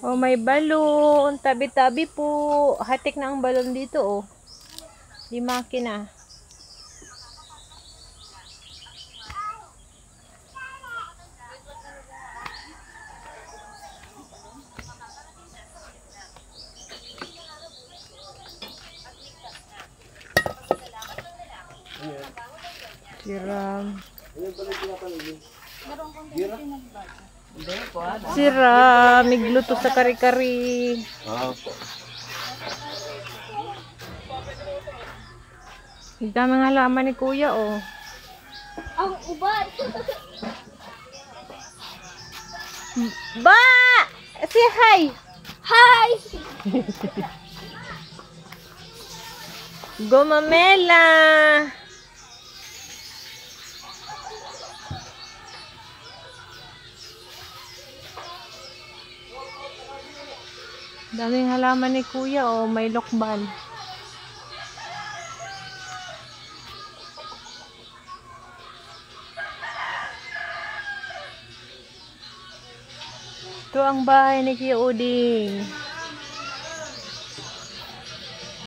Oh, may balon. Tabi-tabi po. Hatik na ang balon dito, oh. Di makina. Siram. Sira, migluto sa kari-kari. Ang daming halaman ni Kuya, oh. Ang ubat! Ba! Say hi! Hi! Gomamela! Daming halaman ni Kuya, oh. May lokban. Ito ang bahay ni Kuya Uding.